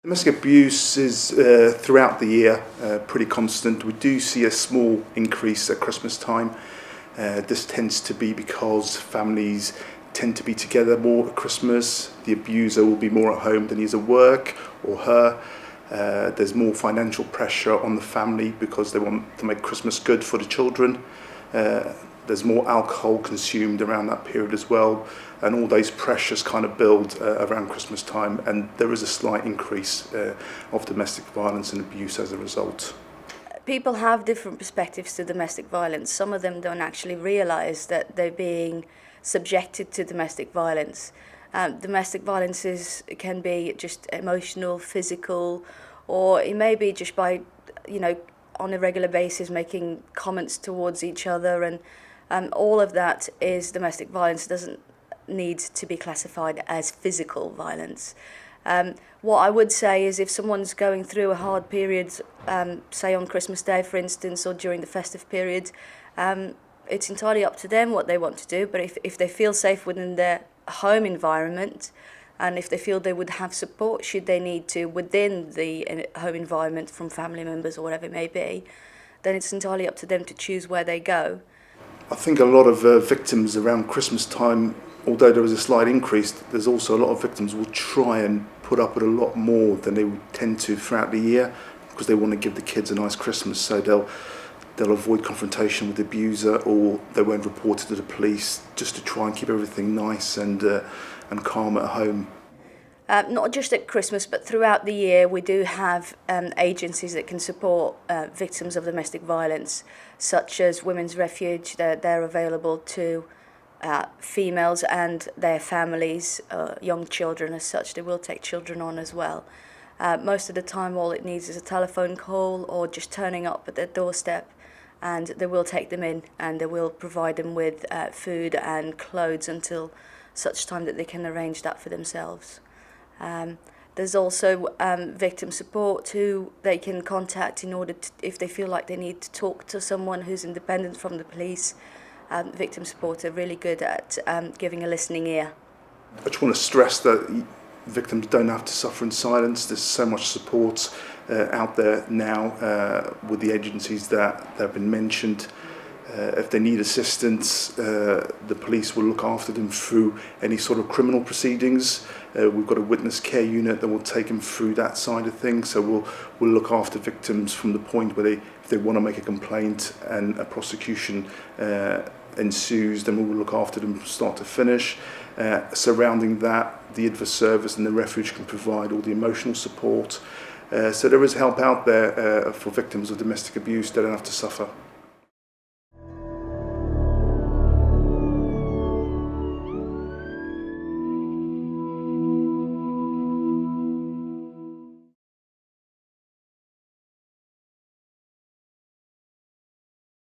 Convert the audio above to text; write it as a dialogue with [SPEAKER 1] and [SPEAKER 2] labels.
[SPEAKER 1] Domestic abuse is throughout the year pretty constant. We do see a small increase at Christmas time. This tends to be because families tend to be together more at Christmas. The abuser will be more at home than he is at work, or her. There's more financial pressure on the family because they want to make Christmas good for the children. There's more alcohol consumed around that period as well, and all those pressures kind of build around Christmas time, and there is a slight increase of domestic violence and abuse as a result.
[SPEAKER 2] People have different perspectives to domestic violence. Some of them don't actually realise that they're being subjected to domestic violence. Domestic violence can be just emotional, physical, or it may be just by, on a regular basis making comments towards each other, and all of that is domestic violence. It doesn't need to be classified as physical violence. What I would say is if someone's going through a hard period, say on Christmas Day, for instance, or during the festive period, it's entirely up to them what they want to do. But if they feel safe within their home environment, and if they feel they would have support should they need to within the home environment from family members or whatever it may be, then it's entirely up to them to choose where they go.
[SPEAKER 1] I think a lot of victims around Christmas time, although there is a slight increase, there's also a lot of victims will try and put up with a lot more than they would tend to throughout the year because they want to give the kids a nice Christmas, so they'll avoid confrontation with the abuser, or they won't report it to the police just to try and keep everything nice and calm at home.
[SPEAKER 2] Not just at Christmas, but throughout the year, we do have agencies that can support victims of domestic violence, such as Women's Refuge. They're available to females and their families, young children as such. They will take children on as well. Most of the time, all it needs is a telephone call or just turning up at their doorstep, and they will take them in and they will provide them with food and clothes until such time that they can arrange that for themselves. There's also victim support who they can contact in order to, if they feel like they need to talk to someone who's independent from the police. Victim support are really good at giving a listening ear.
[SPEAKER 1] I just want to stress that victims don't have to suffer in silence. There's so much support out there now with the agencies that have been mentioned. If they need assistance, the police will look after them through any sort of criminal proceedings. We've got a witness care unit that will take them through that side of things. So we'll look after victims from the point where if they want to make a complaint and a prosecution ensues, then we will look after them from start to finish. Surrounding that, the Adverse Service and the Refuge can provide all the emotional support. So there is help out there for victims of domestic abuse. They don't have to suffer.